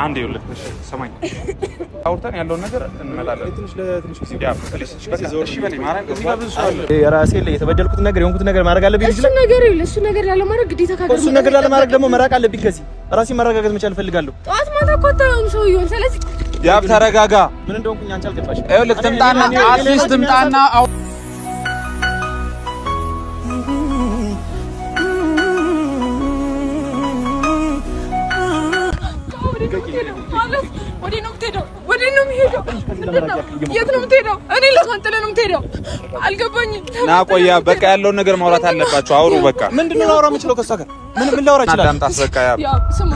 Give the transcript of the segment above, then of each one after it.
አንዴ ይኸውልህ ሰማኝ አውርተን ያለውን ነገር እንመጣለን ለትንሽ ጊዜ ያ ፕሊስ እሺ በለኝ ማረግ እዚህ ጋር ብዙ ሰው አለ የራሴ ላይ የተበደልኩት ነገር የሆንኩት ነገር ማድረግ አለብኝ ልጅ እሱ ነገር ላለማድረግ ግዴታ ካገር እሱ ነገር ላለማድረግ ደግሞ መራቅ አለብኝ ከዚህ ራሴ መረጋጋት መቻል ፈልጋለሁ ጠዋት ማታ እኮ አታየውም ሰውዬውን ስለዚህ ያ ተረጋጋ ምን እንደሆንኩኝ አንቺ አልገባሽም ይኸውልህ ትምጣና አትሊስት ትምጣና ና ቆያ በቃ ያለውን ነገር ማውራት አለባችሁ አውሩ በቃ ምንድነው ላውራ የምችለው ከሷ ጋር ምን ላውራ ይችላል አዳምጣስ በቃ ያ ስማ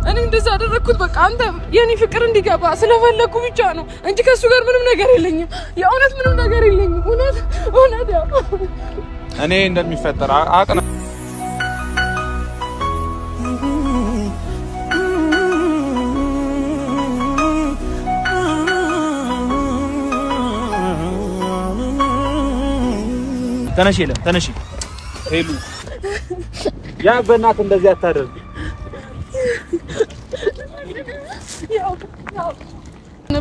እኔ እንደዛ አደረኩት በቃ አንተ የኔ ፍቅር እንዲገባ ስለፈለኩ ብቻ ነው እንጂ ከሱ ጋር ምንም ነገር የለኝም የእውነት ምንም ነገር የለኝም እውነት ያው እኔ እንደሚፈጠር አቅና ተነሺ ሄሉ ያ በእናትህ እንደዚህ አታደርግ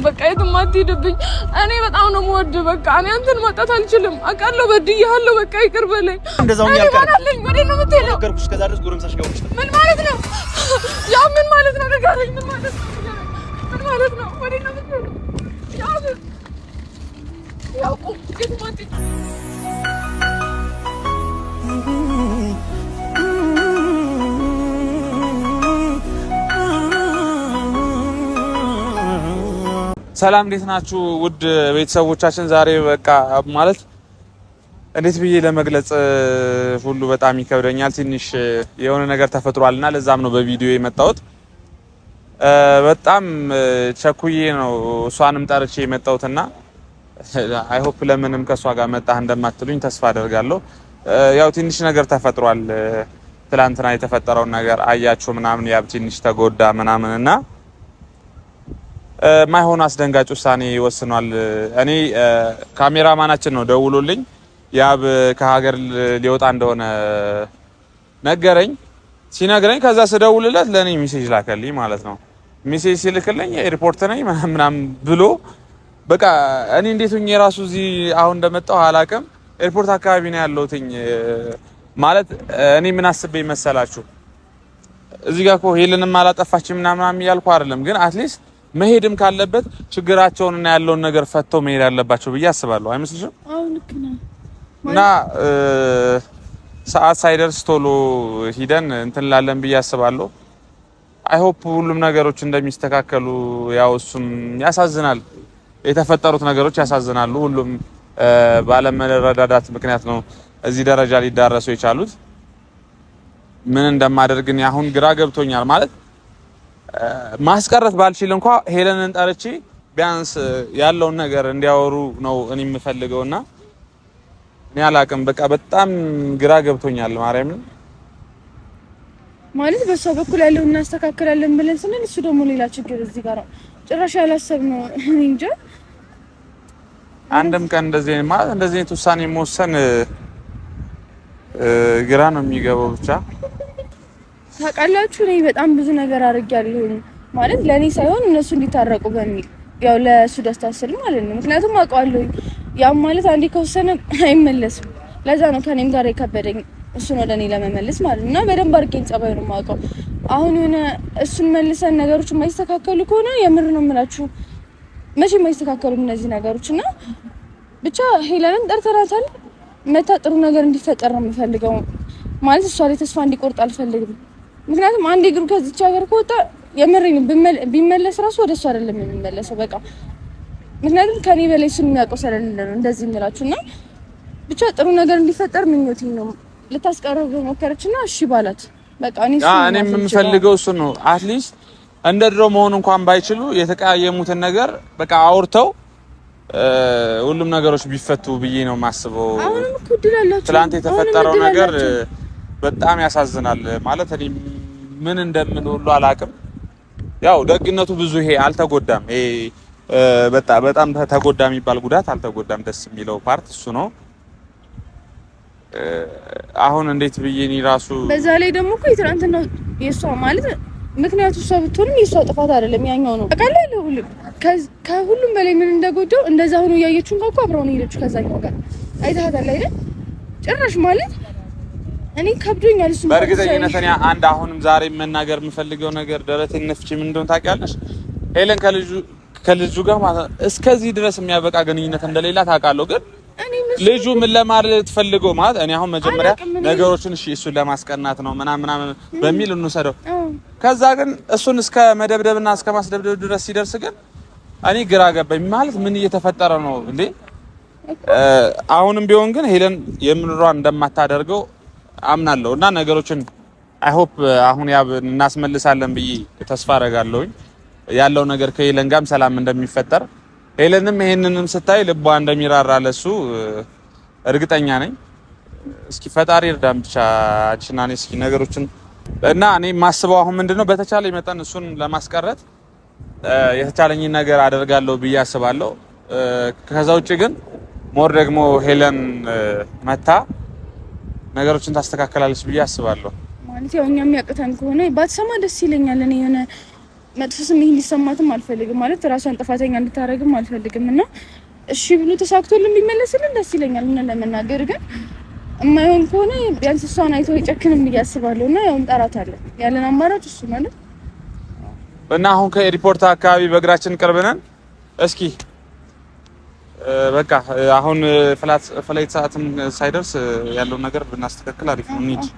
በቃ የትም አትሄድብኝ እኔ በጣም ነው የምወድህ በቃ እኔ አንተን ማጣት አልችልም አውቃለሁ በድዬሃለሁ በቃ ይቅር በለኝ እንደዛው ያልከኝ ወዴት ነው የምትሄደው ነገርኩሽ ከዛ ድረስ ጎረምሳሽ ጋር ወጥተሽ ምን ማለት ነው ያ ምን ማለት ነው ንገረኝ ምን ማለት ነው ወዴት ነው የምትሄደው ያ ቁም የትም አትሄድም ሰላም እንዴት ናችሁ ውድ ቤተሰቦቻችን ዛሬ በቃ ማለት እንዴት ብዬ ለመግለጽ ሁሉ በጣም ይከብደኛል ትንሽ የሆነ ነገር ተፈጥሯልና ለዛም ነው በቪዲዮ የመጣሁት በጣም ቸኩዬ ነው እሷንም ጠርቼ የመጣሁትና አይ ሆፕ ለምንም ከሷ ጋር መጣህ እንደማትሉኝ ተስፋ አደርጋለሁ ያው ትንሽ ነገር ተፈጥሯል ትላንትና የተፈጠረው ነገር አያችሁ ምናምን ያብ ትንሽ ተጎዳ ምናምንና ማይሆን አስደንጋጭ ውሳኔ ይወስኗል እኔ ካሜራማናችን ነው ደውሎልኝ ያብ ከሀገር ሊወጣ እንደሆነ ነገረኝ ሲነግረኝ ከዛ ስደውልለት ለኔ ሜሴጅ ላከልኝ ማለት ነው ሜሴጅ ሲልክልኝ ኤርፖርት ነኝ ምናምን ብሎ በቃ እኔ እንዴት ሆኜ ራሱ እዚህ አሁን እንደመጣሁ አላውቅም ኤርፖርት አካባቢ ነው ያለሁትኝ ማለት እኔ ምን አስቤ መሰላችሁ እዚህ ጋር እኮ ሄልንም አላጠፋችም ምናምን ያልኩ አይደለም ግን አትሊስት መሄድም ካለበት ችግራቸውንና ያለውን ነገር ፈተው መሄድ አለባቸው ብዬ አስባለሁ አይመስልሽም አዎ ልክ ነህ እና ሰዓት ሳይደርስ ቶሎ ሂደን እንትን ላለን ብዬ አስባለሁ አይ ሆፕ ሁሉም ነገሮች እንደሚስተካከሉ ያው እሱም ያሳዝናል የተፈጠሩት ነገሮች ያሳዝናሉ ሁሉም ባለመረዳዳት ምክንያት ነው እዚህ ደረጃ ሊዳረሱ የቻሉት ምን እንደማደርግ እኔ አሁን ግራ ገብቶኛል ማለት ማስቀረት ባልችል እንኳን ሄለንን ጠርቼ ቢያንስ ያለውን ነገር እንዲያወሩ ነው እኔ የምፈልገውና እኔ አላቅም በቃ በጣም ግራ ገብቶኛል ማርያምን ማለት በሷ በኩል ያለውን እናስተካክላለን ብለን ስንል እሱ ደግሞ ሌላ ችግር እዚህ ጋር ጭራሽ ያላሰብነው እንጃ አንድም ቀን እንደዚህ ማለት እንደዚህ ውሳኔ መወሰን ግራ ነው የሚገባው ብቻ ታውቃላችሁ እኔ በጣም ብዙ ነገር አድርጌያለሁ ማለት ለኔ ሳይሆን እነሱ እንዲታረቁ በሚል ያው ለሱ ደስታ ስል ማለት ነው ምክንያቱም አውቀዋለሁ ያም ማለት አንዴ ከወሰነ አይመለስም ለዛ ነው ከኔም ጋር የከበደኝ እሱን ወደኔ ለመመለስ ማለት ነውና በደንብ አድርጌ ጸባዩን ማውቀው አሁን የሆነ እሱን መልሰን ነገሮች የማይስተካከሉ ከሆነ የምር ነው የምላችሁ መቼ የማይስተካከሉም እነዚህ ነገሮችና ብቻ ሄለንን ጠርተናታል መታ ጥሩ ነገር እንዲፈጠር ነው የምፈልገው ማለት እሷ ላይ ተስፋ እንዲቆርጥ አልፈልግም ምክንያቱም አንዴ እግሩ ከዚች ሀገር ከወጣ የምሬን ቢመለስ ራሱ ወደሱ አይደለም የሚመለሰው በቃ ምክንያቱም ከኔ በላይ እሱን የሚያውቀው ስለሌለ ነው እንደዚህ የምላችሁና ብቻ ጥሩ ነገር እንዲፈጠር ምኞቴ ነው ልታስቀርብ ሞከረችና እሺ ባላት በቃ እኔ የምፈልገው እሱ ነው አትሊስት እንደ ድሮ መሆን እንኳን ባይችሉ የተቀያየሙትን ነገር በቃ አውርተው ሁሉም ነገሮች ቢፈቱ ብዬ ነው ማስበው አሁንም ኩድላላችሁ ትላንት የተፈጠረው ነገር በጣም ያሳዝናል ማለት እኔ ምን እንደምን ሁሉ አላቅም ያው ደግነቱ ብዙ ይሄ አልተጎዳም ይሄ በጣም ተጎዳ የሚባል ጉዳት አልተጎዳም ደስ የሚለው ፓርት እሱ ነው አሁን እንዴት ብዬ እኔ ራሱ በዛ ላይ ደግሞ እኮ የትናንትና የሷ ማለት ምክንያቱ እሷ ብትሆንም የእሷ ጥፋት አይደለም ያኛው ነው አቃለ ሁሉም ከሁሉም በላይ ምን እንደጎዳው እንደዛ ሆኖ ያየችውን ካኩ አብረው ነው ሄደችው ከዛኛው ጋር አይታታል አይደል ጭራሽ ማለት እኔ ከብዶኛል እሱ በእርግጠኝነት እኔ አንድ አሁንም ዛሬ መናገር የምፈልገው ነገር ደረቴን ነፍቼ ምን እንደሆነ ታውቂያለሽ ሄለን ከልጁ ጋር ማለት እስከዚህ ድረስ የሚያበቃ ግንኙነት እንደሌላ ታውቃለሁ ግን ልጁ ምን ለማለት ፈልገው ማለት እኔ አሁን መጀመሪያ ነገሮችን እሺ እሱን ለማስቀናት ነው ምናምን በሚል እንሰደው ከዛ ግን እሱን እስከ መደብደብና እስከ ማስደብደብ ድረስ ሲደርስ ግን እኔ ግራ ገባኝ ማለት ምን እየተፈጠረ ነው እንዴ አሁንም ቢሆን ግን ሄለን የምንሯን እንደማታደርገው አምናለሁ እና ነገሮችን አይ ሆፕ አሁን እናስመልሳለን ብዬ ተስፋ አደርጋለሁኝ ያለው ነገር ከሄለን ጋርም ሰላም እንደሚፈጠር ሄለንም ይሄንንም ስታይ ልቧ እንደሚራራ ለሱ እርግጠኛ ነኝ እስኪ ፈጣሪ እርዳን ብቻ አንቺና እኔ እስኪ ነገሮችን እና እኔ ማስበው አሁን ምንድነው በተቻለ መጠን እሱን ለማስቀረት የተቻለኝን ነገር አደርጋለሁ ብዬ አስባለሁ ከዛ ውጪ ግን ሞር ደግሞ ሄለን መታ ነገሮችን ታስተካክላለች ብዬ አስባለሁ ማለት ያው እኛም ያቀተን ከሆነ ባትሰማ ደስ ይለኛል እኔ የሆነ መጥፎ ስሜት እንዲሰማትም አልፈልግም ማለት ራሷን ጥፋተኛ እንድታረግም አልፈልግም እና እሺ ብሎ ተሳክቶልን ቢመለስልን ደስ ይለኛል ምን ለመናገር ግን የማይሆን ከሆነ ቢያንስ እሷን አይቶ ይጨክንም እያስባለሁ እና ያው እንጠራታለን ያለን አማራጭ እሱ ማለት እና አሁን ከኤርፖርት አካባቢ በእግራችን ቅርብ ነን እስኪ በቃ አሁን ፍላይት ሰዓትም ሳይደርስ ያለው ነገር ብናስተካክል አሪፍ ነው እንጂ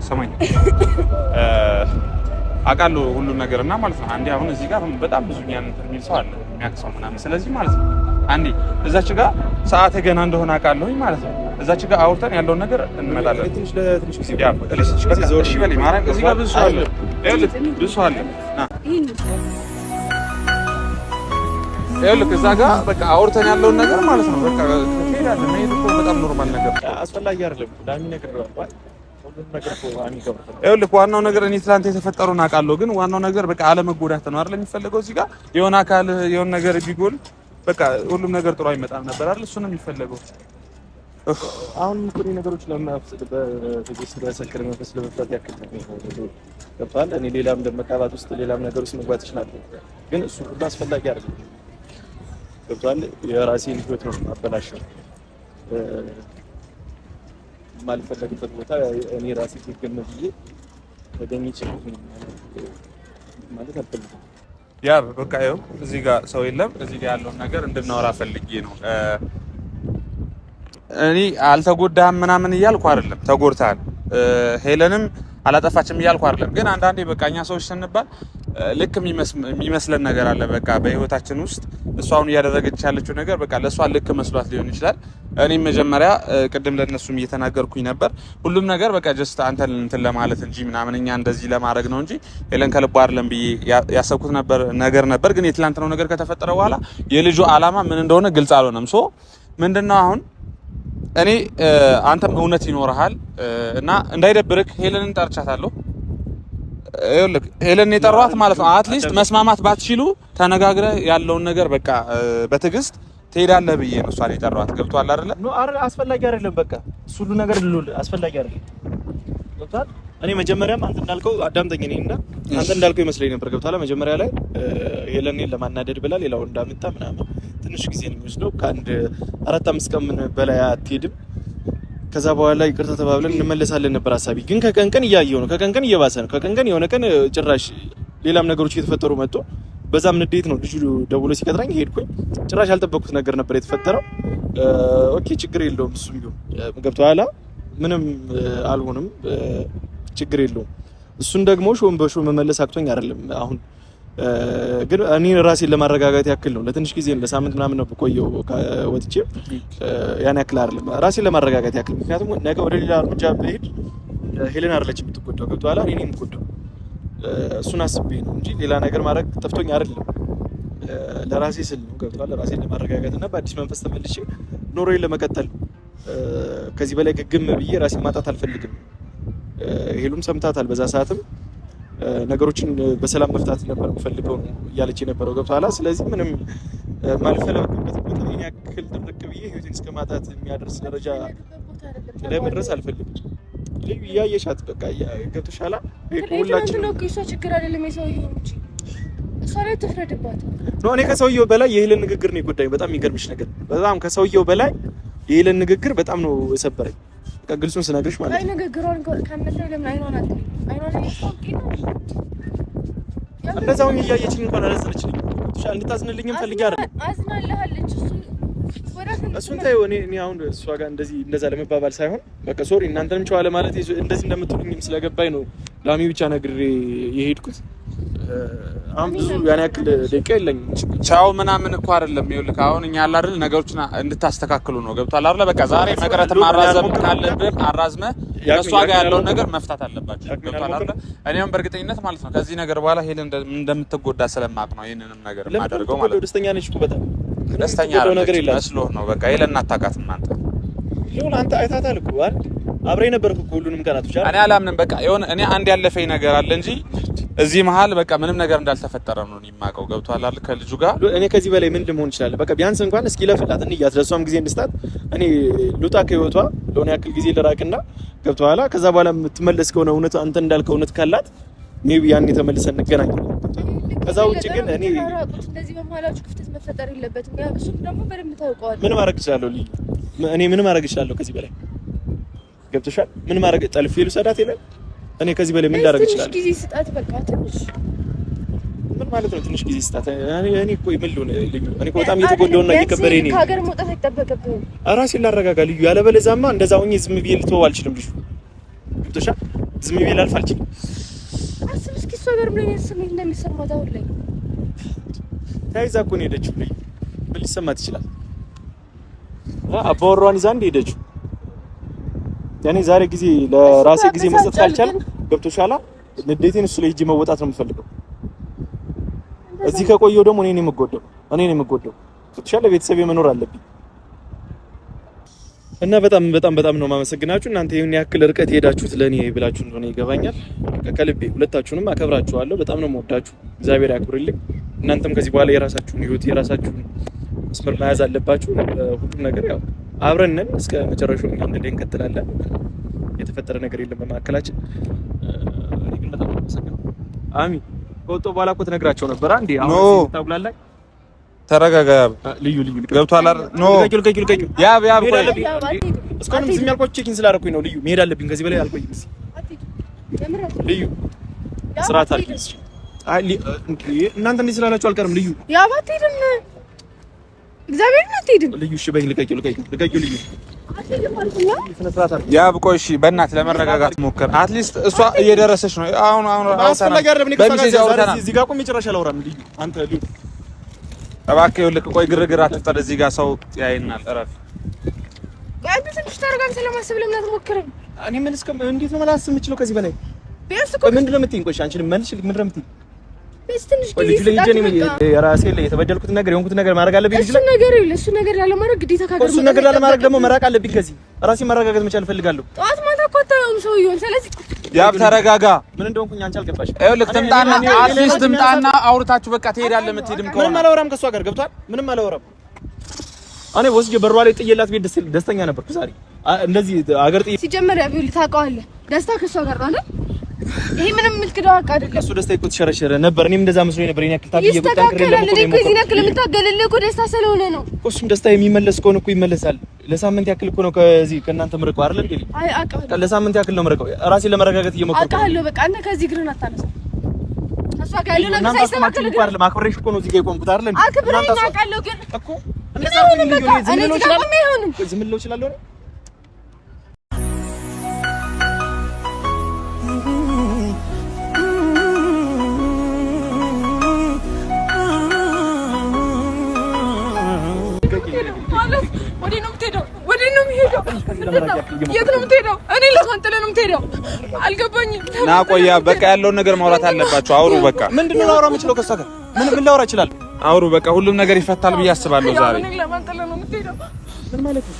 ሰማኝ አቃለው ሁሉ ነገርና ማለት ነው አንዴ አሁን እዚህ ጋር በጣም ብዙ ኛን የሚል ሰው አለ የሚያክሰው ምናምን ስለዚህ ማለት ነው አንዴ እዛች ጋር ሰዓት ገና እንደሆነ አቃለሁኝ ማለት ነው እዛች ጋር አውርተን ያለው ነገር እንመጣለን ለትንሽ ጊዜ ያ ለትንሽ ጊዜ ዞር ይበል ማራን እዚህ ጋር ብዙ ሰው አለ ብዙ ሰው አለ ና ይኸውልህ እዛ ጋር በቃ አውርተን ያለውን ነገር ማለት ነው በቃ ትሄዳለህ መሄድ እኮ በጣም ኖርማል ነገር አስፈላጊ አይደለም ዳሚ ነገር ነው ይኸውልህ ዋናው ነገር እኔ ትላንት የተፈጠረውን አውቃለሁ ግን ዋናው ነገር በቃ አለመጎዳት ነው አይደል የሚፈልገው እዚህ ጋር የሆነ አካል የሆነ ነገር ቢጎል በቃ ሁሉም ነገር ጥሩ አይመጣም ነበር አይደል እሱ ነው የሚፈልገው አሁን ምን ነገሮች ለማፍሰድ በትግስት በሰከረ መንፈስ ለመፍታት ያክል ገባል እኔ ሌላም እንደመቃባት ውስጥ ሌላም ነገር ውስጥ መግባት ይችላል ግን እሱ ሁሉ አስፈላጊ አይደለም ገባል የራሴን ህይወት ነው አበላሽው ማልፈለግበት ቦታ እኔ ራሴ ትክክል ነው ብዬ ተገኝቼ ማለት አልፈልግም ያ በቃ ይኸው እዚህ ጋር ሰው የለም እዚህ ጋር ያለውን ነገር እንድናወራ ፈልጌ ነው እኔ አልተጎዳህም ምናምን እያልኩ አይደለም ተጎድተሃል ሄለንም አላጠፋችም እያልኩ አይደለም ግን አንዳንዴ በቃኛ ሰዎች ስንባል ልክ የሚመስለን ነገር አለ በቃ በህይወታችን ውስጥ እሷውን እያደረገች ያለችው ነገር በቃ ለሷ ልክ መስሏት ሊሆን ይችላል እኔም መጀመሪያ ቅድም ለነሱም እየተናገርኩኝ ነበር ሁሉም ነገር በቃ ጀስት አንተን እንትን ለማለት እንጂ ምናምን እኛ እንደዚህ ለማድረግ ነው እንጂ ሄለን ከልቧ አይደለም ብዬ ያሰብኩት ነበር ግን የትላንትናው ነገር ከተፈጠረ በኋላ የልጁ አላማ ምን እንደሆነ ግልጽ አልሆነም ሶ ምንድነው አሁን እኔ አንተም እውነት ይኖርሃል እና እንዳይደብርክ ሄለንን ጠርቻታለሁ ይኸውልህ ሄለን የጠራኋት ማለት ነው አትሊስት መስማማት ባትችሉ ተነጋግረህ ያለውን ነገር በቃ በትዕግስት ትሄዳለህ ብዬ ነው እሷን የጠራኋት ገብቶሃል አይደለ ኖ አስፈላጊ አይደለም በቃ እሱ ሁሉ ነገር አስፈላጊ አይደለም ገብቶሃል እኔ መጀመሪያም አንተ እንዳልከው አዳምጠኝ እኔና አንተ እንዳልከው ይመስለኝ ነበር ገብቶሃል መጀመሪያ ላይ ሄለንን ለማናደድ ብላ ሌላው እንዳመጣ ምናምን ትንሽ ጊዜ ነው የሚወስደው ከአንድ 4-5 ቀን በላይ አትሄድም ከዛ በኋላ ይቅርታ ተባብለን እንመለሳለን ነበር ሐሳቢ ግን ከቀን ቀን እያየው ነው ከቀን ቀን እየባሰ ነው ከቀን ቀን የሆነ ቀን ጭራሽ ሌላም ነገሮች እየተፈጠሩ መጥቶ በዛም ንዴት ነው ልጁ ደውሎ ሲቀጥረኝ ሄድኩኝ ጭራሽ ያልጠበቅኩት ነገር ነበር የተፈጠረው ኦኬ ችግር የለውም እሱም ቢሆን ገብቶሃል ምንም አልሆንም ችግር የለውም እሱን ደግሞ ሾም በሾም መመለስ አቅቶኝ አይደለም አሁን ግን እኔ ራሴን ለማረጋጋት ያክል ነው ለትንሽ ጊዜ ለሳምንት ምናምን ነው ቆየው ወጥቼ ያን ያክል አይደለም ራሴን ለማረጋጋት ያክል ምክንያቱም ነገ ወደ ሌላ እርምጃ ብሄድ ሄለን አይደለች የምትጎዳው ገብቶሃል እኔ ነኝ የምጎዳው እሱን አስቤ ነው እንጂ ሌላ ነገር ማድረግ ጠፍቶኝ አይደለም። ለራሴ ስል ነው ገብቷል። ለራሴን ለማረጋጋት እና በአዲስ መንፈስ ተመልሼ ኖሮዬን ለመቀጠል ከዚህ በላይ ግግም ብዬ ራሴን ማጣት አልፈልግም። ሄሉም ሰምታታል። በዛ ሰዓትም ነገሮችን በሰላም መፍታት ነበር የምፈልገው እያለች የነበረው ገብቷል። ስለዚህ ምንም ማልፈለግበት ቦታ ያክል ድርቅ ብዬ ህይወቴን እስከ ማጣት የሚያደርስ ደረጃ ላይ መድረስ አልፈልግም። ልዩ እያየሻት በቃ ገብቶሻል። ሁላችን ነው እሷ ችግር አይደለም የሰውየው እንጂ እሷ ላይ ትፍረድባት ነው። እኔ ከሰውየው በላይ የሄለን ንግግር ነው የጎዳኝ። በጣም የሚገርምሽ ነገር በጣም ከሰውየው በላይ የሄለን ንግግር በጣም ነው የሰበረኝ። በቃ ግልጹን ስነግርሽ ማለት ነው። ንግግሯን ከመታው ለምን አይኗን እንደዛውን እያየችኝ እንኳን አላዘነችልኝ። እንድታዝንልኝም ፈልጌ አይደለም። አዝናለች እሱን ታየው። እኔ አሁን እሷ ጋር እንደዛ ለመባባል ሳይሆን በቃ ሶሪ እናንተንም ቻው ለማለት እንደዚህ እንደምትሉኝም ስለገባኝ ነው ላሚ ብቻ ነግሬ የሄድኩት። አሁን ብዙ ያን ያክል ደቂቃ የለኝም። ቻው ምናምን እኮ አይደለም። ይኸውልህ አሁን እኛ አለ አይደል ነገሮችን እንድታስተካክሉ ነው ገብቷል አይደል? በቃ ዛሬ መቅረት ማራዘም ካለብን አራዝመህ ከእሷ ጋር ያለውን ነገር መፍታት አለባችሁ ገብቷል አይደል? እኔም በእርግጠኝነት ማለት ነው ከዚህ ነገር በኋላ ሄለን እንደምትጎዳ ስለማቅ ነው ይሄንንም ነገር ማደርገው ማለት ነው። ደስተኛ ነች እኮ በጣም ደስተኛ ነገር የለም መስሎህ ነው። በቃ ሄለን አታውቃትም አንተ ይሁን አንተ አይታታል እኮ አይደል? አብረኝ ነበርኩ እኮ ሁሉንም ቀናቶች አይደል? እኔ አላምንም። በቃ የሆነ እኔ አንድ ያለፈኝ ነገር አለ እንጂ እዚህ መሀል በቃ ምንም ነገር እንዳልተፈጠረ ነው የማውቀው ገብቷል አይደል? ከልጁ ጋር እኔ ከዚህ በላይ ምን ልሆን ይችላል? በቃ ቢያንስ እንኳን እስኪ ለፍላት እንዴ ያስደሷም ጊዜ እንድስታት እኔ ሉጣ ከህይወቷ ለሆነ ያክል ጊዜ ልራቅና ገብቷል። ከዛ በኋላ የምትመለስ ከሆነ እውነት አንተ እንዳልከው እውነት ካላት ሜቢ ያኔ ተመልሰን እንገናኛለን። ከዛ ውጭ ግን እኔ እንደዚህ በመሀላችሁ ክፍተት መፈጠር የለበትም። ያ እሱ ደግሞ በደንብ ታውቀዋለህ። ምን ማድረግ እችላለሁ? እኔ ምን ማድረግ እችላለሁ ከዚህ በላይ ገብቶሻል? ምን ማድረግ ጠልፌ ልሰዳት የለም። እኔ ከዚህ በላይ ምን ላደርግ እችላለሁ? ትንሽ ጊዜ ስጣት በቃ ትንሽ። ምን ማለት ነው ትንሽ ጊዜ ስጣት? እኔ እኮ ምን ልሆን ልዩ? እኔ እኮ በጣም እየተጎዳሁና እየከበረኝ ነኝ። ከሀገር መውጣት አይጠበቅብህም። ራሴን ላረጋጋ ልዩ። ያለበለዚያማ እንደዛ ሆኜ ዝም ብዬ ልተወው አልችልም። ልዩ ገብቶሻል? ዝም ብዬ ላልፍ አልችልም። አስብ እስኪ እሷ ጋር ምን አይነት ስሜት እንደሚሰማት አሁን ላይ። ታይዛ እኮ ነው የሄደችው። ልዩ ምን ሊሰማት ይችላል? አባወራዋን ይዛ እንደ ሄደችው ያኔ ዛሬ ጊዜ ለራሴ ጊዜ መስጠት ካልቻልኩ ገብቶሻል። ንዴቴን እሱ ላይ ሂጅ መወጣት ነው የምፈልገው። እዚህ ከቆየው ደግሞ እኔ ነኝ የምጎዳው ገብቶሻል። ለቤተሰቤ መኖር አለብኝ እና በጣም ነው የማመሰግናችሁ። እናንተ ይሄን ያክል ርቀት ሄዳችሁት ለኔ ብላችሁ እንደሆነ ይገባኛል። ከልቤ ሁለታችሁንም አከብራችኋለሁ። በጣም ነው የምወዳችሁ። እግዚአብሔር ያክብርልኝ። እናንተም ከዚህ በኋላ የራሳችሁን ህይወት የራሳችሁን መስመር መያዝ አለባችሁ። ሁሉም ነገር ያው አብረን ነን እስከ መጨረሻው አንድ ላይ እንቀጥላለን። የተፈጠረ ነገር የለም በመካከላችን። እኔ ግን በጣም አመሰግናለሁ። አሚ ከወጣሁ በኋላ እኮ ትነግራቸው ነበር አንዴ አሁን ታውላላችሁ። ተረጋጋ። ልዩ ገብቷል አይደል? ኖ ልቀቂው ያብ እስካሁንም ዝም ያልኳችሁ ቼኪንግ ስላደረኩኝ ነው። ልዩ መሄድ አለብኝ። ከዚህ በላይ አልቆይም። ልዩ ስርዓት አድርጊ። እናንተ እንዴት ስላላችሁ አልቀርም። ልዩ ያብ አትሄድም። እግዚአብሔርን አትሄድም። ልዩ እሺ በይ። ልቀቂው ልዩ ያብ ቆይ እሺ በእናትህ ለመረጋጋት ሞክር። አትሊስት እሷ እየደረሰች ነው። አሁን አስፈላጊ አይደለም። እዚህ ጋር ቆሜ ጭራሽ አላወራም። ልዩ አንተ ልዩ እባክህ ይኸውልህ ቆይ ግርግር አትፍጠር። እዚህ ጋር ሰው ያይናል። እረፍ። አንተ ትንሽ ተረጋግተህ ለማሰብ ለምን አትሞክርም? እኔ ምን እስከ እንዴት ነው ማላስብ የምችለው ከዚህ በላይ? ቢያንስ እኮ ምንድን ነው የምትይኝ? ቆይ አንቺን መልሽልኝ። ምንድን ነው የምትይኝ? ቢያንስ ትንሽ ጊዜ የራሴ ላይ የተበደልኩትን ነገር የሆንኩትን ነገር ማድረግ አለብኝ። እሱ ነገር ላለማድረግ ግዴታ ካገር እሱ ነገር ላለማድረግ ደግሞ መራቅ አለብኝ። ከዚህ ራሴን ማረጋጋት መቻል እፈልጋለሁ። ጠዋት ማታ እኮ አታየውም ሰውዬውን። ስለዚህ ያብ ተረጋጋ። ምን እንደሆንኩኝ አንቺ አልገባሽም። ይኸውልህ ትምጣና አውርታችሁ በቃ ትሄዳለህ። የምትሄድም ከሆነ ምንም አላወራም ከእሷ ጋር ገብቷል። ምንም አላወራም። እኔ ወስጄ በሯ ላይ ጥዬላት ቤት ደስተኛ ነበርኩ። ዛሬ እንደዚህ አገር ጥዬ ሲጀመር ያብ ይኸውልህ ታውቀዋለህ፣ ደስታ ከእሷ ጋር ነው አይደል? ይሄ ምንም ምልክዳው አቃ አይደለም። እሱ ደስታ እኮ ተሸረሸረ ነበር። እኔም እንደዛ መስሎኝ ነበር። እኔ አክልታ ብዬ በጣም ከረለ እኮ እዚህ ነክ ለምታገልልህ እኮ ደስታ ስለሆነ ነው። እሱም ደስታ የሚመለስ ከሆነ እኮ ይመለሳል። ለሳምንት ያክል እኮ ነው ከዚህ ከእናንተ ምርቀው አይደል እንዴ? አይ አውቃለሁ። ለሳምንት ያክል ነው ምርቀው። ራሴን ለመረጋጋት እየሞከርኩ አውቃለሁ። በቃ አንተ ከዚህ ግርህን አታነሳ። እሷ ጋር ያለው ነገር ሳይስተካከል እኮ አይደለም። አክብሬሽ እኮ ነው እዚህ ጋር የቆምኩት አይደል እንዴ? አክብሬሽ አውቃለሁ። ግን እኮ እንደዛ ነው የሚሆነው። ዝም ልለው እችላለሁ። ወዴት ነው የምትሄደው? የት ነው የምትሄደው? እኔ ለማን ጥለህ ነው የምትሄደው? አልገባኝም። ና ቆያ፣ በቃ ያለውን ነገር ማውራት አለባችሁ። አውሩ በቃ። ምንድነው ላውራ የምችለው ከእሷ ጋር? ምን ላውራ ይችላል? አውሩ በቃ። ሁሉም ነገር ይፈታል ብዬ አስባለሁ ዛሬ። እኔ ለማን ጥለህ ነው የምትሄደው? ምን ማለት ነው?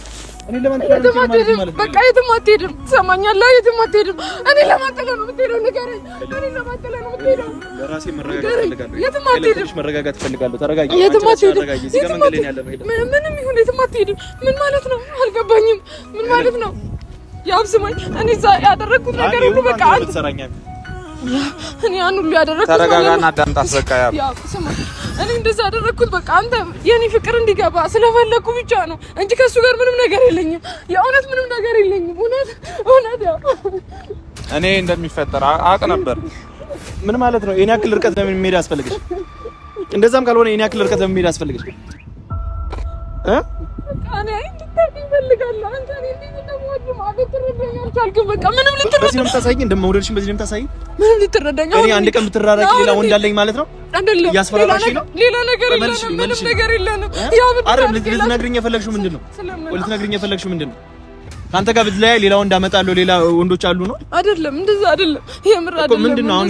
እኔ ለማን ጥለህ ነው የምትሄደው? በቃ የትም አትሄድም። ትሰማኛለህ? የትም አትሄድም። እኔ ለማን ጥለህ ነው የምትሄደው? ንገረኝ። እኔ ለማን ጥለህ ነው የምትሄደው? ለራሴ መረጋጋት ፈልጋለሁ። የትም አትሄድም። መረጋጋት ፈልጋለሁ። ተረጋጊ። የትም አትሄድም። ምንም ይሁን የትም አትሄድም። ምን ማለት ነው? አልገባኝም። ምን ማለት ነው? ያው ስማኝ፣ እኔ እዛ ያደረኩት ነገር ሁሉ በቃ አንተ እኔ ያን ሁሉ ያደረኩት ተረጋጋና አዳምጣት። በቃ ያው ስማኝ፣ እኔ እንደዛ ያደረኩት በቃ አንተ የኔ ፍቅር እንዲገባ ስለፈለኩ ብቻ ነው እንጂ ከሱ ጋር ምንም ነገር የለኝም። የእውነት ምንም ነገር የለኝም። እውነት ያው እኔ እንደሚፈጠር አውቅ ነበር። ምን ማለት ነው? የኔ ያክል ርቀት ለምን መሄድ አስፈልግሽ? እንደዛም ካልሆነ የኔ ያክል ርቀት ለምን መሄድ አስፈልግሽ? እኔ እንድታውቂ እፈልጋለሁ። አንተ እኔ እንደምወድ ማለት ትረዳኝ አልቻልክም። በቃ ምንም ልትረዳኝ በዚህ ነው የምታሳይኝ? እንደምወደድሽም በዚህ ነው የምታሳይኝ? ምንም ልትረዳኝ እኔ አንድ ቀን ብትራራቂ ሌላ ወንድ አለኝ ማለት ነው? አይደለም። እያስፈራራሽ ነው? ሌላ ነገር የለንም። ምንም ነገር የለንም። ያው አይደል? ልትነግሪኝ የፈለግሽው ምንድን ነው? ልትነግሪኝ የፈለግሽው ምንድን ነው? አንተ ጋር ብትለያይ ሌላ ወንድ አመጣለሁ ሌላ ወንዶች አሉ ነው? አይደለም፣ እንደዛ አይደለም። የምር አይደለም። ምንድነው አሁን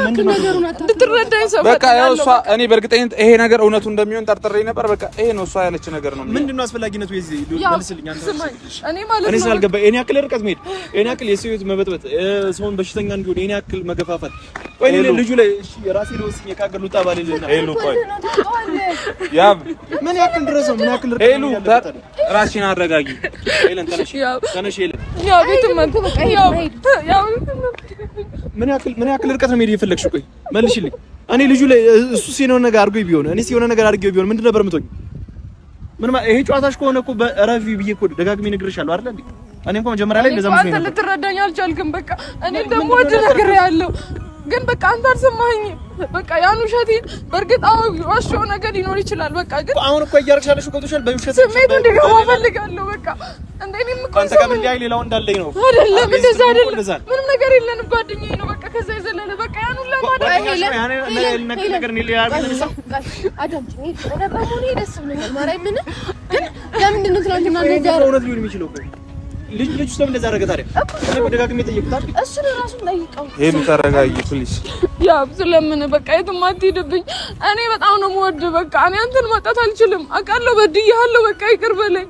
ምንድነው እንድትረዳኝ ሰው በቃ ያው እሷ እኔ በእርግጠኝነት ይሄ ነገር እውነቱ እንደሚሆን ጠርጥሬ ነበር። በቃ ይሄ ነው እሷ ያለች ነገር ነው። ምንድነው አስፈላጊነቱ? የዚህ መልስልኝ አንተ። እኔ ማለት ነው እኔ ስላልገባኝ እኔ ያክል ርቀት መሄድ፣ እኔ ያክል የሰው ሕይወት መበጥበጥ፣ ሰውን በሽተኛ እንዲሆን እኔ ያክል መገፋፋት። ወይ ልጁ ላይ እሺ የራሴ ለወስኝ የካገር ልውጣ ባልልና ሄሉ ቆይ ያ ምን ያክል ድረስ ነው? ምን ያክል ሄሉ ራስሽን አረጋጊ። ሄለን ተነሽ ተነሽ። ሄለን ያው ቤትም በቃ ያው ምን ያክል ርቀት ነው መሄድ የፈለግሽው? ቆይ መልሽልኝ። እኔ ልጁ ላይ እሱ ሲሆነ ነገር አድርጎኝ ቢሆን እኔ ሲሆነ ነገር አድርጌው ቢሆን ምንድን ነበር የምትሆኝ? ምን ይሄ ጨዋታሽ ከሆነ እኮ በረፊ ብዬ እኮ ደጋግሜ እነግርሻለሁ አይደል እንዴ? እኔ እንኳን መጀመሪያ ላይ እንደዛ መስሎኝ ነበር። አንተ ልትረዳኝ አልቻልክም። በቃ እኔ ደግሞ ወደ ነገር ያለው ግን በቃ አንተ አልሰማኸኝም። በቃ ያን ውሸቴን በእርግጥ ዋሽው ነገር ሊኖር ይችላል። በቃ ግን አሁን እኮ እያደረግሽ ያለሽው ገብቶሻል። በውሸት ስሜቱ እንዲገባ ፈልጋለሁ። በቃ እንዴ እኔም እኮ አንተ ጋር ምን ሌላው እንዳለኝ ነው አይደለም። እንደዛ አይደለም። ምንም ነገር የለንም። ጓደኛዬ ነው በቃ ከዛ የዘለለ በቃ ያን ሁሉ ለማድረግ ነገር ነው ሌላ አዳምጪኝ። በመሆኔ ደስ ብሎኛል። ማርያምን ግን ለምንድን ነው ትናንትና እንደዛ እውነት ሊሆን የሚችለው? ልጅ ስለምን እንደዛ አደረገ ታዲያ? እኔ በደጋግሜ ጠየቅኩት። እሱ ራሱን ጠይቀው። ሄሉ ተረጋጊ ፕሊዝ። ያው ስለምን በቃ የትም አትሄድብኝ። እኔ በጣም ነው የምወድህ። በቃ እኔ አንተን ማጣት አልችልም። አውቃለሁ፣ በድዬሃለሁ። በቃ ይቅር በለኝ።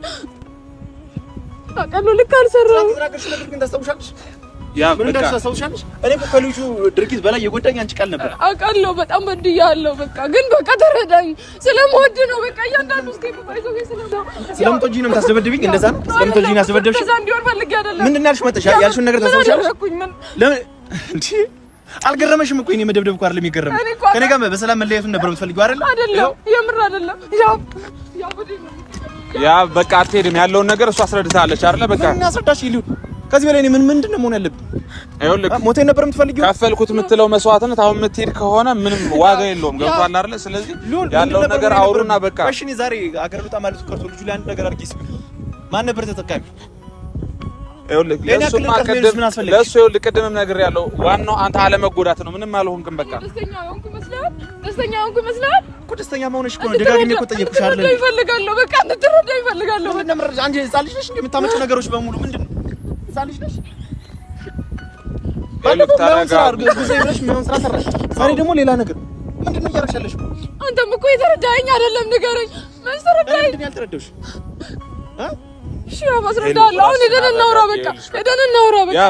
አውቃለሁ ልክ አልሰራሁም። ምን እንዳልተሳሰውሻለሽ? እኔ እኮ ከልጁ ድርጊት በላይ የጎዳኝ አንቺ ቃል ነበር። አውቃለሁ በጣም በድያለሁ። በቃ ግን በቃ ተረዳኝ። ስለምወድ ነው በቃ እያንዳንዱ ስቴፕ ባይዘው ስለምትወጂኝ ነው የምታስደበድብኝ? እንደዛ ነው ስለምትወጂኝ ነው ያስደበደብሽ? እንደዛ እንዲሆን ፈልጌ አይደለም። ምንድን ነው ያልሽው? መጣሽ ያልሽውን ነገር ታስታውሻለሽ? ለምን እንዴ አልገረመሽም? እኮ እኔ መደብደብ እኮ አይደለም የሚገርመኝ። ከኔ ጋር በሰላም መለያየቱን ነበር የምትፈልጊው አይደል? አይደለም፣ የምር አይደለም። ያ በቃ አትሄድም ያለውን ነገር እሷ አስረድታለች አይደለ? በቃ ምን አስረዳሽ? ይሉ ከዚህ በላይ እኔ ምንድን ነው መሆን ያለብኝ? አይወልክ ሞቴን ነበር የምትፈልጊው? ከፈልኩት የምትለው መስዋዕትነት አሁን የምትሄድ ከሆነ ምንም ዋጋ የለውም። ገብቷል አይደለ? ስለዚህ ያለውን ነገር አውሩና በቃ እሺ። እኔ ዛሬ አገር ልውጣ ማለት ቀርቶ ልጁ ላይ አንድ ነገር አድርጌስ ማን ነበር ተጠቃሚ? አይወልክ ለሱማ ቀደም ለሱ ይወልክ ቀደምም ነገር ያለው ዋናው አንተ አለመጎዳት ነው። ምንም አልሆንክም። በቃ ደስተኛ ሆንኩ መስላል እኮ ደስተኛ መሆንሽ እኮ ነው። ደጋግሜ እኮ ጠየቅኩሽ አይደል? ይፈልጋለሁ በቃ እንድትረዳ ይፈልጋለሁ። አንቺ ህፃን ልጅ ነሽ የምታመጪው ነገሮች በሙሉ ምንድን ነው? ህፃን ልጅ ነሽ። ባለፈው ዛሬ ደግሞ ሌላ ነገር ምንድን ነው እያደረግሽ ያለሽው? አንተም እኮ የተረዳኸኝ አይደለም። ንገረኝ። ምን ተረዳኸኝ? ምንድን ነው ያልተረዳሁሽ? እሺ አስረዳለሁ። አሁን ሄደን እናውራ። በቃ ሄደን እናውራ። በቃ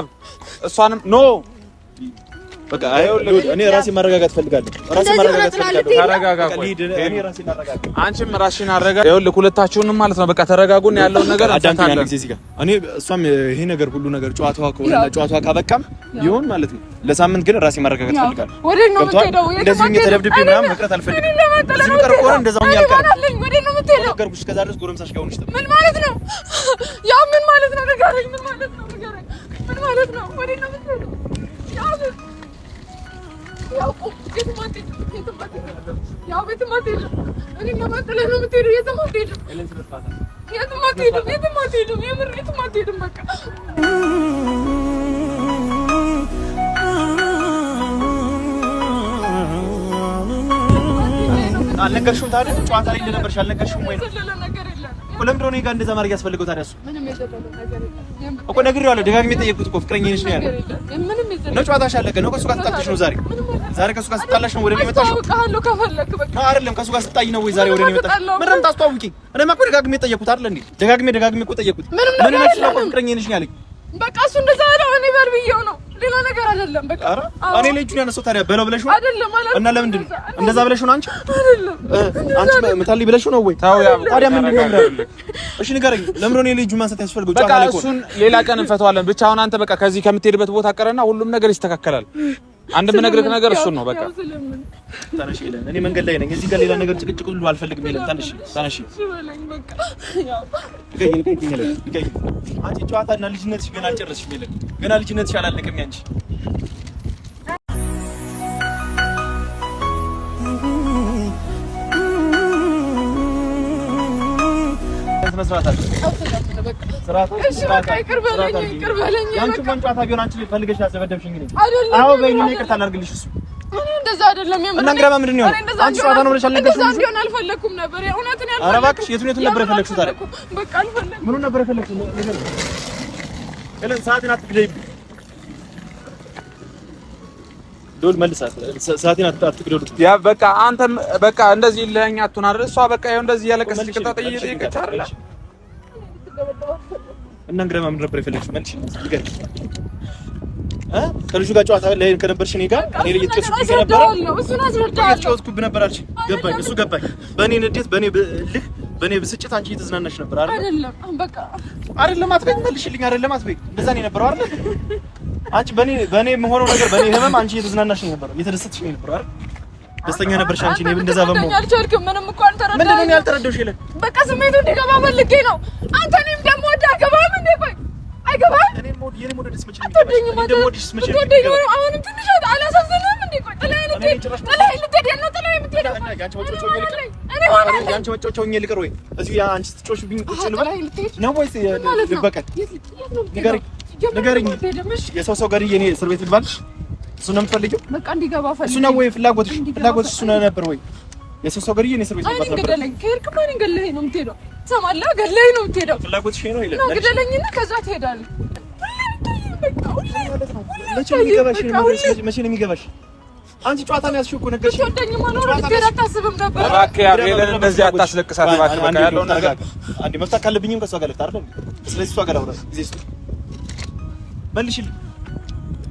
እሷንም ኖ በቃ እኔ ራሴን ማረጋጋት ፈልጋለሁ። ራሴን ማረጋጋት ፈልጋለሁ። ተረጋጋ። ቆይ እኔ ራሴን ማረጋጋት አንቺም ራስሽን አረጋጋ። ይኸውልህ ሁለታችሁንም ማለት ነው በቃ ተረጋጉና ያለውን ነገር አዳምጪኝ። ጊዜ እዚህ ጋር እኔ እሷም ይሄ ነገር ሁሉ ነገር ጨዋታዋ ከሆነና ጨዋታዋ ካበቃም ይሁን ማለት ነው። ለሳምንት ግን ራሴን ማረጋጋት ፈልጋለሁ። ወዴት ነው የምትሄደው? እንደዚህ ተደብድቤ ምናምን መቅረት አልፈልግም። እዚህ ምቀር ከሆነ እንደዛው ያልቀር ወዴት ነው የምትሄደው? ነገርኩሽ። ከዛ ድረስ ጎረምሳሽ ጋር ሆነሽ ምን ማለት ነው? ያ ምን ማለት ነው? ንገረኝ። ምን ማለት ነው? ንገረኝ። ምን ማለት ነው? ወዴት ነው የምትሄደው? ያው የትም አትሄድም። የትም አትሄድም። እኔ ለማጥለህ ነው የምትሄደው። የትም አትሄድም። የምር የትም አትሄድም። በቃ አልነገርሽውም ታዲያ? ጨዋታ ላይ እንደነበርሽ አልነገርሽውም ወይ? ለምንድን ነው እኔ ጋር እንደዛ ማድረግ ያስፈልገው ታዲያ? እሱ እኮ ነግሬዋለሁ፣ ደጋግሜ ጠየቅኩት እኮ ፍቅረኛ ነሽ ነው ያለው። ነው ጨዋታሽ አለቀ ነው? ከእሱ ጋር ስጣልሽ ነው ዛሬ ከእሱ ጋር ስጣላሽ ነው ወደ እኔ መጣሽ? አይደለም ከእሱ ጋር ስጣኝ ነው ወይ ዛሬ ወደ እኔ መጣሽ? ምንም ታስተዋውቂኝ? እኔማ እኮ ደጋግሜ ጠየቅኩት አይደል እንዴ? ደጋግሜ እኮ ጠየቅኩት። ምን ነሽ ነው ፍቅረኛ ነሽ ነው ያለኝ። በቃ እሱ እንደዛ ነው። እኔ በርብዬው ነው ሌላ ነገር አይደለም። በቃ እኔ ልጁን ያነሳው ታዲያ በለው ብለሽ ነው አይደለም? እና ለምንድን ነው እንደዛ ብለሽ ነው? አንቺ አንቺ መታሊ ብለሽ ነው ወይ? ታዲያ ምንድን ነው ምንድነው? እሺ ንገረኝ፣ ለምን ነው ልጁ ማንሳት ያስፈልገው? ጨዋታ ላይ እኮ እሱን ሌላ ቀን እንፈታዋለን። ብቻ አሁን አንተ በቃ ከዚህ ከምትሄድበት ቦታ ቀረና ሁሉም ነገር ይስተካከላል። አንድ የምነግርህ ነገር እሱን ነው። በቃ ታነሽ ይለን እኔ መንገድ ላይ ነኝ። እዚህ ጋር ሌላ ነገር ጭቅጭቅ ሁሉ አልፈልግም። ይለን ታነሽ በቃ ያው አንቺ ጨዋታና ልጅነትሽ ገና አልጨረስሽም። ይለን ገና ልጅነትሽ አላለቀም ያንቺ። መስራት አለ ስራታ እሺ በቃ ይቅር በለኝ። ያንቺ ጨዋታ ቢሆን አንቺ ፈልገሽ ያዘበደብሽኝ ነኝ። አዎ በይኝ፣ ይቅርታ ላድርግልሽ። እሱ እንደዛ አይደለም የምር እና እንግዲህ ምንድን ነው አንቺ ጨዋታ ነው ብለሽ አልነገርሽም? እንደዛ ቢሆን አልፈለኩም ነበር። የእውነትን ያልፈለኩ። ኧረ እባክሽ የቱን ነበር የፈለግሽው ታዲያ? በቃ አልፈለኩም። ምኑን ነበር የፈለግሽው? እለን ሰዓትን አትግደይብኝ። ዶል መልሳት ሰዓትን አትግደሉ። ያ በቃ አንተም በቃ እንደዚህ ለኛ አትሆን አይደል? እሷ በቃ ይኸው እንደዚህ ያለቀሰች ቅጣት እየጠየቀች አይደል? እና እንግዲህ ምን ነበር የፈለግሽው? መልሽ ይገር ከልጁ ጋር ጨዋታ ላይ ከነበርሽ እኔ ጋር እኔ ላይ እየተጨወትኩ ነበር። እሱን አስረዳለሁ። እየተጨወትኩ ነበር አልሽ። ገባኝ፣ እሱ ገባኝ። በእኔ ንዴት፣ በእኔ ብስጭት አንቺ እየተዝናናሽ ነበር አይደል? በቃ አይደለም አትበይ፣ መልሽልኝ። አይደለም አትበይ፣ እንደዛ ነው የነበረው አይደል? አንቺ በእኔ የምሆነው ነገር በእኔ ህመም አንቺ እየተዝናናሽ ነበር፣ እየተደሰትሽ ነበር አይደል? ደስተኛ ነበርሽ አንቺ። እኔ እንደዛ በመሆን አልቻልክም። ምንም እኮ አልተረዳሁም። ምንድን ነው ያልተረዳሁሽ? ይለ በቃ ስሜቱ እንዲገባ ፈልጌ ነው። አንተ እኔም ደግሞ አገባም እንዴ? ቆይ አይገባም። እኔ ሞድ ደስ መቼ ነው አሁንም ትንሽ አላሳዘነም እንዴ? ቆይ ጥላዬ ልትሄድ ነው? ጥላዬ የምትሄደው ያንቺ መጫወቻው እኔ ልቅር ወይ እዚህ አንቺ ስትጮሽብኝ ቁጭ ልበል ነው ወይስ ልበቀል? ንገሪኝ። የሰው ገድዬ እኔ እስር ቤት ልግባልሽ? እሱ ነው የምትፈልጊው? በቃ እንዲገባ ፈልጊ። እሱ ነው ወይ ፍላጎትሽ እሱ ነው ነበር ወይ? የሰው ገድዬ እኔ እስር ቤት ልግባል ነበር። ገደለኝ ከሄድክ ማን ገለኸኝ ነው የምትሄደው? ትሰማለህ? ገለኸኝ ነው የምትሄደው። ፍላጎትሽ ነው ይላል። ነው ገደለኝና ከዛ ትሄዳለህ። በቃ ሁሌ መቼ ነው የሚገባሽ? አንቺ ጨዋታ ነው ያዝሽው እኮ ነገርሽ። ወደኝ ማለት ነው ልትሄድ አታስብም ነበር። እባክህ ያብሬልን እንደዚህ አታስለቅሳት እባክህ። በቃ ያለው ነገር አንዴ መፍታት ካለብኝም ከሷ ጋር ልፍታ አይደል? ስለዚህ እሷ ጋር አውራ ጊዜ እስኪ መልሽልኝ።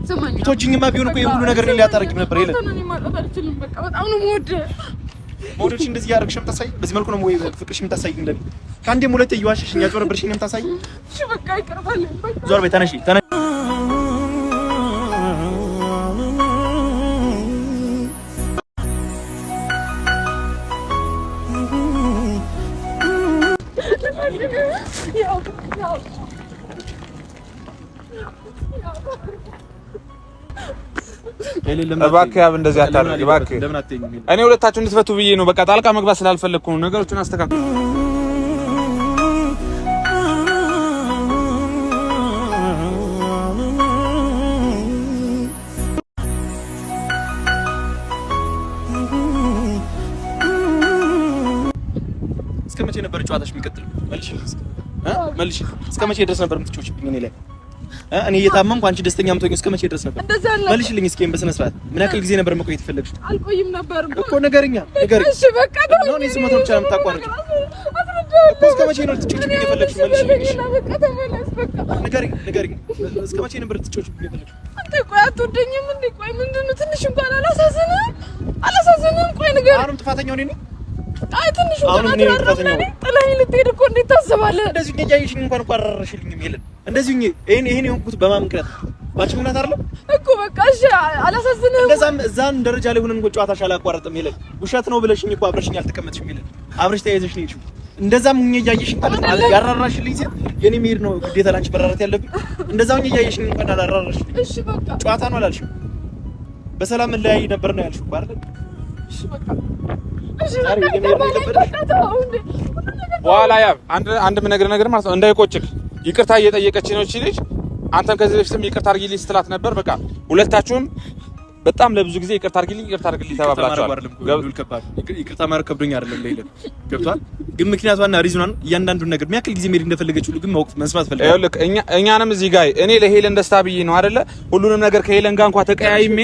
ሰማኝ ቶችኝማ ቢሆን እኮ የሁሉ ነገር ላይ ያታረግም ነበር። ይለ እኔ ማለት አልችልም። በቃ በጣም ነው ሞዶች እንደዚህ ያደርግሽም ታሳይ። በዚህ መልኩ ነው ወይ ፍቅርሽም ታሳይ? እንደኔ ከአንዴም ሁለቴ እየዋሸሽኝ ያጭበረበርሽኝም ታሳይ። እሺ በቃ ይቀርባል። ዞር በይ ተነሺ። እባክህ ያብ እንደዚህ አታድርግ እባክህ። እኔ ሁለታችሁ እንድትፈቱ ብዬ ነው። በቃ ጣልቃ መግባት ስላልፈለኩ ነው። ነገሮችን አስተካክል። እስከ መቼ ነበር ጨዋታሽ የሚቀጥለው? መልሽ። እስከ መቼ ድረስ ነበር የምትጮችብኝ እኔ ላይ? እኔ እየታመምኩ አንቺ ደስተኛ የምትሆኚው እስከ መቼ ድረስ ነበር? መልሽልኝ እስኪ በስነ ስርዓት። ምን ያክል ጊዜ ነበር መቆየት የፈለግሽው? አልቆይም ነበር እኮ ንገሪኝ። እሺ በቃ ነው እኔ ስሞት ብቻ ነው የምታቋርጪው እኮ። እስከ መቼ ነው ልትጮችብኝ የፈለግሽው? መልሽልኝ። በቃ ተመለስ። በቃ ንገሪኝ። እስከ መቼ ነበር ልትጮችብኝ የፈለግሽው? አንተ ቆይ አትወደኝም እንዴ? ቆይ ምንድን ነው ትንሽ እንኳን አላሳዝንም? ቆይ ንገሪኝ። አሁንም ጥፋተኛው እኔ ነኝ? አይ ትንሽ እንኳን አትራራም። ጥላኝ ልትሄድ እኮ እንዴት ታስባለህ? እንደዚህ እያየሽኝ እንኳን አራራሽልኝም የለን እንደዚህ ይሄን የሆንኩት በማን ምክንያት? ባንቺ ምክንያት አይደለም እኮ። በቃ እሺ አላሳዝንም። እንደዛም እዛን ደረጃ ላይ ሆነን እንኳን ጨዋታሽ አላቋረጥም የለን። ውሸት ነው ብለሽኝ እኮ አብረሽኝ አልተቀመጥሽም የለን። አብረሽ ተያይዘሽ ነው የሄድሽው። እንደዛም እያየሽኝ ያራራሽልኝ ሴት የኔ መሄድ ነው ግዴታ ላንቺ በራራት ያለብኝ። እንደዛም እያየሽኝ እንኳን አላራራሽልኝ። እሺ በቃ ጨዋታ ነው አላልሽም? በሰላም እንለያይ ነበር ነው ያልሽው አይደል? እሺ በቃ በኋላ ያብ አንድ ነገር ማለት ነው እንዳይቆጭክ። ይቅርታ እየጠየቀች ነው እቺ ልጅ። አንተም ከዚህ በፊትም ይቅርታ አድርጊልኝ ስትላት ነበር። በቃ ሁለታችሁም በጣም ለብዙ ጊዜ ይቅርታ አድርግልኝ ተባብላችኋል። ይቅርታ ማድረግ ከብዶኝ አይደለም ለይለ ገብቷል። ግን ምክንያቷና ሪዝኗን እያንዳንዱን ነገር የሚያክል ጊዜ መሄድ እንደፈለገች ሁሉ ግን ማወቅ መስማት ፈልጋለሁ። ይኸውልህ እኛንም እዚህ ጋር እኔ ለሄለን ደስታ ብዬ ነው አይደለ ሁሉንም ነገር ከሄለን ጋር እንኳን ተቀያይሜ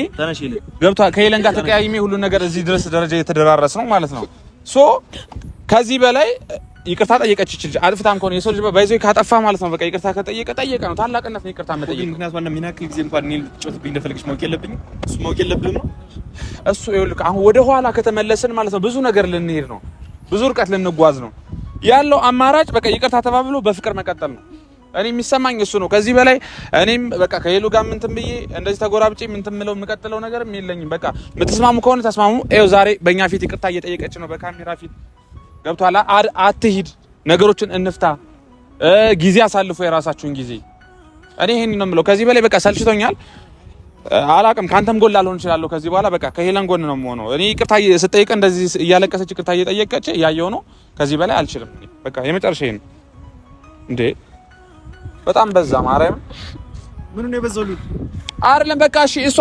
ገብቷል። ከሄለን ጋር ተቀያይሜ ሁሉን ነገር እዚህ ድረስ ደረጃ የተደራረስ ነው ማለት ነው። ሶ ከዚህ በላይ ይቅርታ ጠየቀች ይችላል። አጥፍታም ከሆነ የሰው ልጅ ባይዘው ካጠፋ ማለት ነው በቃ ይቅርታ ከጠየቀ ነው ታላቅነት ነው ይቅርታ መጠየቅ። ምክንያቱም እና ሚናክል ጊዜ እንኳን እኔ ልትጮትብኝ እንደፈለግሽ ማወቅ የለብኝም እሱ ማወቅ የለብህም ነው እሱ። ይኸውልህ አሁን ወደ ኋላ ከተመለስን ማለት ነው ብዙ ነገር ልንሄድ ነው፣ ብዙ ርቀት ልንጓዝ ነው ያለው አማራጭ በቃ ይቅርታ ተባብሎ በፍቅር መቀጠል ነው። እኔ የሚሰማኝ እሱ ነው። ከዚህ በላይ እኔም በቃ ከሄሉ ጋር ምን ብዬ እንደዚህ ተጎራብጬ ምን ትምለው የምቀጥለው ነገርም የለኝም። በቃ የምትስማሙ ከሆነ ተስማሙ። ይኸው ዛሬ በእኛ ፊት ይቅርታ እየጠየቀች ነው በካሜራ ፊት ገብቷላ። አትሂድ፣ ነገሮችን እንፍታ፣ ጊዜ አሳልፎ የራሳችሁን ጊዜ። እኔ ይሄን ነው የምለው። ከዚህ በላይ በቃ ሰልችቶኛል። አላቅም ካንተም ጎን ላልሆን እችላለሁ ከዚህ በኋላ በቃ ከሄለን ጎን ነው የምሆነው። እኔ ይቅርታ ስጠይቅ እንደዚህ እያለቀሰች ይቅርታ እየጠየቀች እያየሁ ነው። ከዚህ በላይ አልችልም። በቃ የመጨረሻ ነው እንዴ። በጣም በዛ ማርያም። ምን ነው የበዛው? አይደለም በቃ እሺ፣ እሷ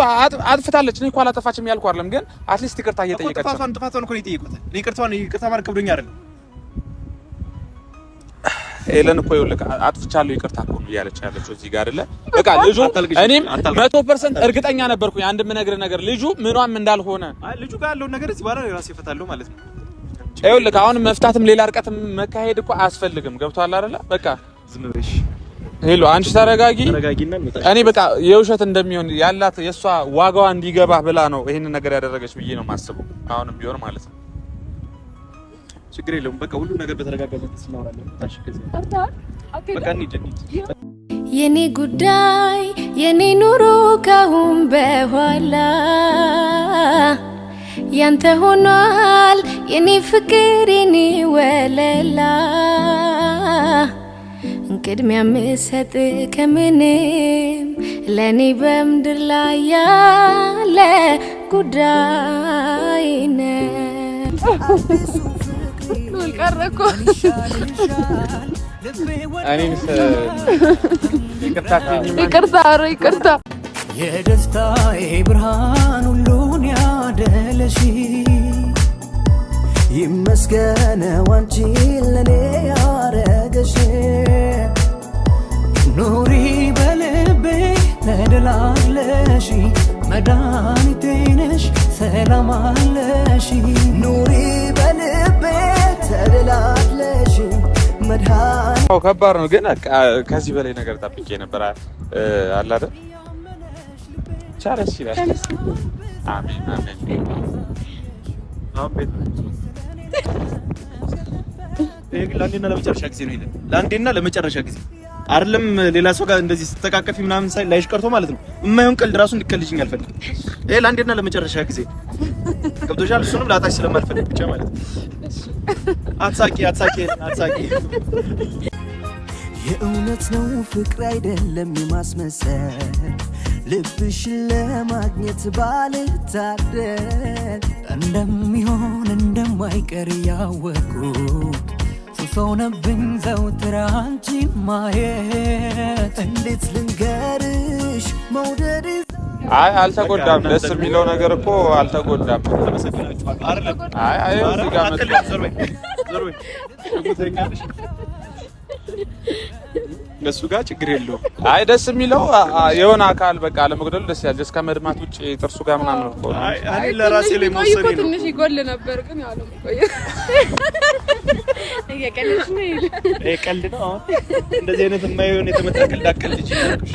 አጥፍታለች። እኔ እኮ አላጠፋችም ያልኩ አይደለም፣ ግን አትሊስት ይቅርታ እየጠየቀች ነው። ጥፋቷን እኮ ነው የጠየቁት። እኔ ይቅርታ ማድረግ ከብዶኝ አይደለም። ሄለን እኮ ይኸውልህ አጥፍቻለሁ ይቅርታ እኮ ነው እያለች ያለችው እዚህ ጋር አይደለ። በቃ ልጁ እኔም 100% እርግጠኛ ነበርኩኝ አንድ የምነግርህ ነገር ልጁ ምኗም እንዳልሆነ። አይ ልጁ ጋር ያለውን ነገር እዚህ በኋላ ራሴ እፈታለሁ ማለት ነው። ይኸውልህ አሁን መፍታትም ሌላ ርቀትም መካሄድ እኮ አያስፈልግም። ገብቶሃል አይደለ? በቃ ዝም ብለሽ ሄሎ አንቺ ተረጋጊና እኔ በቃ የውሸት እንደሚሆን ያላት የሷ ዋጋዋ እንዲገባ ብላ ነው ይሄን ነገር ያደረገች ብዬ ነው የማስበው። አሁንም ቢሆን ማለት ነው። ችግር የለውም። በቃ ሁሉ ነገር በተረጋጋበት እናወራለን። ታሽከዚ በቃ እንሂድ። የኔ ጉዳይ የኔ ኑሮ ካሁን በኋላ ያንተ ሆኗል የኔ ፍቅር የኔ ወለላ ቅድሚያ ምሰጥ ከምንም ለኔ በምድር ላይ ያለ ጉዳይ ነው። ቀረኩ ይቅርታ የደስታዬ ብርሃን ሁሉን ያደለሽ ይመስገነው አንቺን ለኔ ያረገሽ ኑሪ በልቤ ተደላለሽ መድኃኒቴ ነሽ ሰላም አለሽ ኑሪ በልቤ ተደላለሽ መድኃኒቴ። ከባድ ነው ግን ከዚህ በላይ ነገር ጠብቄ ነበር አለ አይደል? ቻለሽ ይላል። አሜን አሜን። ለአንዴና ለመጨረሻ ጊዜ ነው። ለአንዴና ለመጨረሻ ጊዜ አይደለም ሌላ ሰው ጋር እንደዚህ ስትተቃቀፊ ምናምን ሳይ ላይሽ ቀርቶ ማለት ነው የማይሆን ቀልድ ራሱ እንድትቀልጂኝ አልፈልግም። ይሄ ለአንዴና ለመጨረሻ ጊዜ ገብቶሻል? እሱንም ላጣሽ ስለማልፈልግ ብቻ ማለት ነው። አትሳቂ። የእውነት ነው ፍቅር አይደለም የማስመሰል ልብሽን ለማግኘት ባልታደል እንደሚሆን እንደማይቀር ያወቅኩት ሱሶነብኝ ዘውትር አንቺን ማየት እንዴት ልንገርሽ መውደድ። አይ አልተጎዳም። ደስ የሚለው ነገር እኮ አልተጎዳም። አይ እዚህ ጋር እሱ ጋር ችግር የለውም። አይ ደስ የሚለው የሆነ አካል በቃ ለመግደሉ ደስ ያለ እስከ መድማት ውጪ ጥርሱ ጋር ምናምን ነው። አይ ለራሴ ላይ መወሰኔ ነው። ትንሽ ይጎል ነበር ግን ያው ነው ቆየ። እየቀለድሽ ነው። ይሄ ቀልድ ነው። አሁን እንደዚህ አይነት የማይሆን የተመታ ቀልድ አቀልጅ ይችላልኩሽ።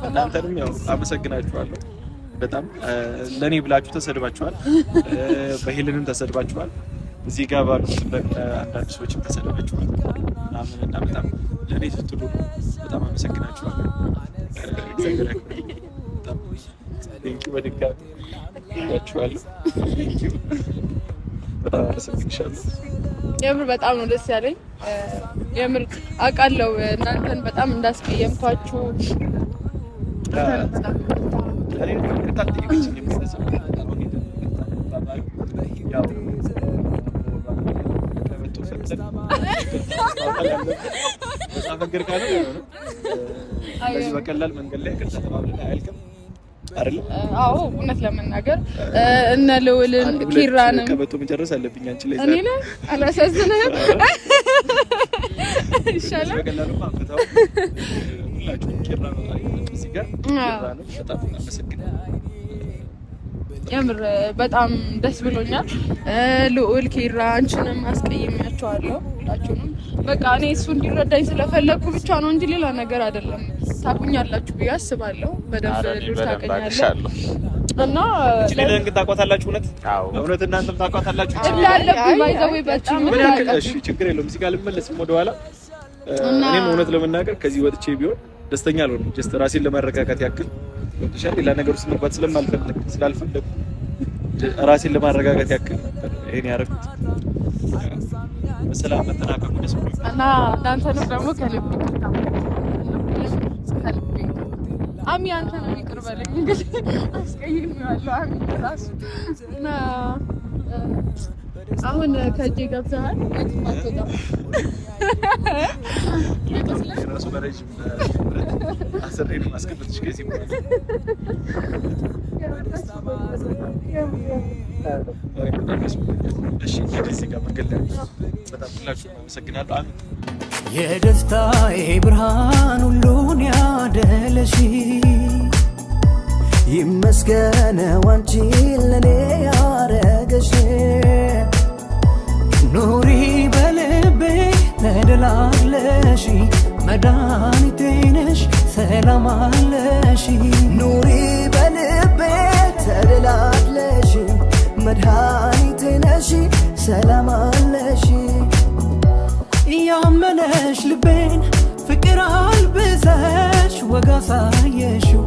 እናንተንም ያው አመሰግናችኋለሁ። በጣም ለኔ ብላችሁ ተሰድባችኋል፣ በሄልንም ተሰድባችኋል፣ እዚህ ጋር ባሉት አንዳንድ ሰዎችም ተሰድባችኋል እና በጣም ለኔ ስትሉ በጣም አመሰግናችኋለሁ። እግዚአብሔር ያክብርልኝ። በጣም ቴንኪው በድጋሚ ያችኋለሁ። ቴንኪው በጣም አመሰግንሻለሁ። የምር በጣም ነው ደስ ያለኝ። የምር አውቃለሁ እናንተን በጣም እንዳስቀየምኳችሁ ነገር ካለ ነው በዚህ በቀላል መንገድ ላይ ይቅርታ ተባብለን አያልቅም አይደል? አዎ እውነት ለመናገር እነ ልውልን ኪራንም ከበቶ መጨረስ አለብኝ አንቺ ላይ እኔ ላይ አላሳዝንህም ይሻላል በቀላሉ ማፈታው ሁላችሁ ኪራ ነው እዚህ ጋር ኪራ ነው በጣም እናመሰግናለን የምር በጣም ደስ ብሎኛል ልዑል ኪራ አንቺንም አስቀይሜያቸዋለሁ ሁላችሁንም በቃ እኔ እሱ እንዲረዳኝ ስለፈለኩ ብቻ ነው እንጂ ሌላ ነገር አይደለም ታቁኛላችሁ ብዬ አስባለሁ በደንብ ታቀኛለህ እና ለምን ግን ታቋታላችሁ እውነት እናንተም ታቋታላችሁ ይላልብኝ ባይዘው በጣም እሺ ችግር የለውም እዚህ ጋር ልመለስም ወደኋላ እኔም እውነት ለመናገር ከዚህ ወጥቼ ቢሆን ደስተኛ አልሆንም ጀስት ራሴን ለማረጋጋት ያክል ወጥቻለሁ ሌላ ነገር ውስጥ መግባት ስላልፈለኩ ራሴን ለማረጋጋት ያክል ይሄን ያደረኩት በሰላም መጠናቀቁ ደስ ብሎኛል እና እናንተንም ደግሞ ከልብ አሚ አንተ ነው ይቅር በለኝ እንግዲህ አስቀይሜዋለሁ አሚ ራሱ እና አሁን ከእጄ ገብተሃል አትወጣም ራሱ በረጅም አስሬን ማስቀመጥሽ ከዚህ የደስታዬ ብርሃን ሁሉን ያደለሽ ይመስገነው አንቺን ለኔ ያረገሽ ኑሪ በልቤ ተደላለሽ መድኃኒቴ ነሽ ሰላም አለሽ ኑሪ በልቤ ተደላለሽ መድኃኒቴ ነሽ ሰላም አለሽ ያመነሽ ልቤን ፍቅር አልብሰሽ ወጋ ሳየሽው